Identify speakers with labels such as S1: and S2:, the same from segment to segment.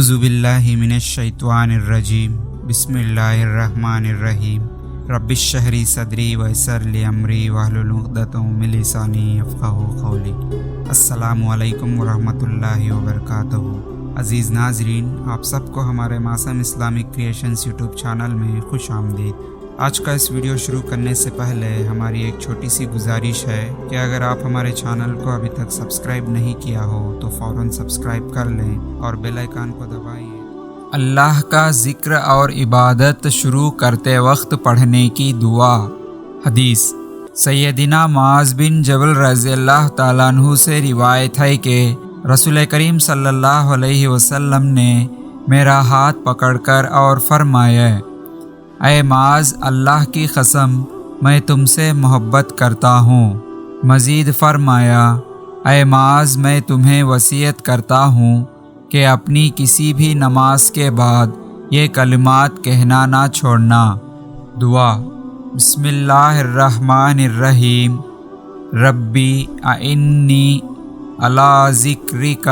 S1: اعوذ باللہ من الشیطان الرجیم بسم اللہ الرحمن الرحیم رب اشرح لی صدری ویسر لی امری واحلل عقدۃ من لسانی یفقہوا قولی۔ السلام علیکم ورحمۃ اللہ وبرکاتہ۔ عزیز ناظرین، آپ سب کو ہمارے معصوم اسلامک کریشنز یوٹیوب چینل میں خوش آمدید۔ آج کا اس ویڈیو شروع کرنے سے پہلے ہماری ایک چھوٹی سی گزارش ہے کہ اگر آپ ہمارے چینل کو ابھی تک سبسکرائب نہیں کیا ہو تو فوراً سبسکرائب کر لیں اور بیل آئیکن کو دبائیے۔ اللہ کا ذکر اور عبادت شروع کرتے وقت پڑھنے کی دعا۔ حدیث سیدنا معاذ بن جبل رضی اللہ تعالیٰ عنہ سے روایت ہے کہ رسول کریم صلی اللہ علیہ وسلم نے میرا ہاتھ پکڑ کر اور فرمایا، اے معاذ، اللہ کی قسم میں تم سے محبت کرتا ہوں۔ مزید فرمایا، اے معاذ، میں تمہیں وصیت کرتا ہوں کہ اپنی کسی بھی نماز کے بعد یہ کلمات کہنا نہ چھوڑنا۔ دعا۔ بسم اللہ الرحمن الرحیم ربی اعنی علی ذکرک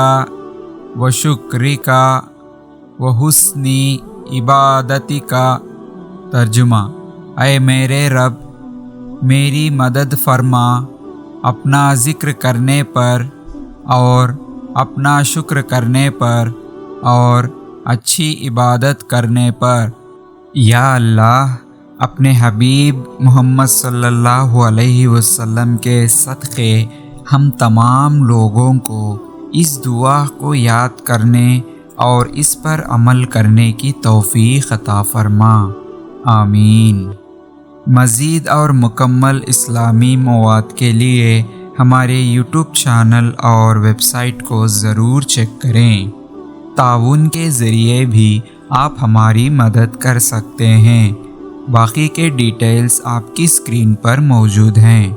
S1: و شکرک و حسن عبادتک۔ ترجمہ: اے میرے رب، میری مدد فرما اپنا ذکر کرنے پر اور اپنا شکر کرنے پر اور اچھی عبادت کرنے پر۔ یا اللہ، اپنے حبیب محمد صلی اللہ علیہ وسلم کے صدقے ہم تمام لوگوں کو اس دعا کو یاد کرنے اور اس پر عمل کرنے کی توفیق عطا فرما۔ آمین۔ مزید اور مکمل اسلامی مواد کے لیے ہمارے یوٹیوب چینل اور ویب سائٹ کو ضرور چیک کریں۔ تعاون کے ذریعے بھی آپ ہماری مدد کر سکتے ہیں۔ باقی کے ڈیٹیلز آپ کی اسکرین پر موجود ہیں۔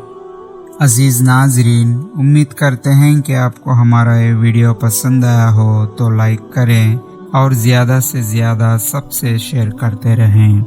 S1: عزیز ناظرین، امید کرتے ہیں کہ آپ کو ہمارا یہ ویڈیو پسند آیا ہو تو لائک کریں اور زیادہ سے زیادہ سب سے شیئر کرتے رہیں،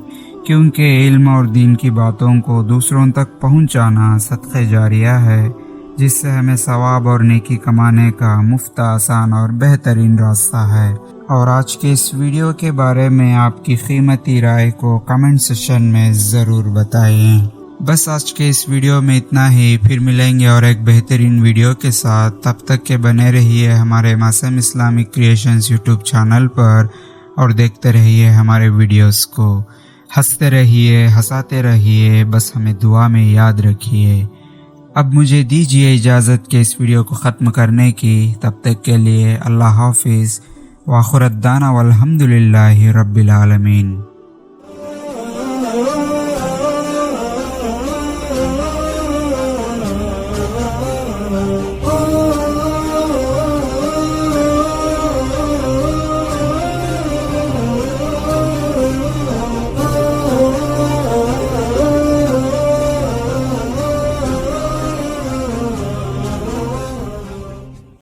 S1: کیونکہ علم اور دین کی باتوں کو دوسروں تک پہنچانا صدقہ جاریہ ہے، جس سے ہمیں ثواب اور نیکی کمانے کا مفت، آسان اور بہترین راستہ ہے۔ اور آج کے اس ویڈیو کے بارے میں آپ کی قیمتی رائے کو کمنٹ سیکشن میں ضرور بتائیں۔ بس آج کے اس ویڈیو میں اتنا ہی، پھر ملیں گے اور ایک بہترین ویڈیو کے ساتھ۔ تب تک کے بنے رہیے ہمارے معصوم اسلامک کریشنز یوٹیوب چینل پر اور دیکھتے رہیے ہمارے ویڈیوز کو۔ ہنستے رہیے، ہنساتے رہیے، بس ہمیں دعا میں یاد رکھیے۔ اب مجھے دیجیے اجازت کہ اس ویڈیو کو ختم کرنے کی۔ تب تک کے لیے اللہ حافظ، وآخر دعوانا والحمد للہ رب العالمین۔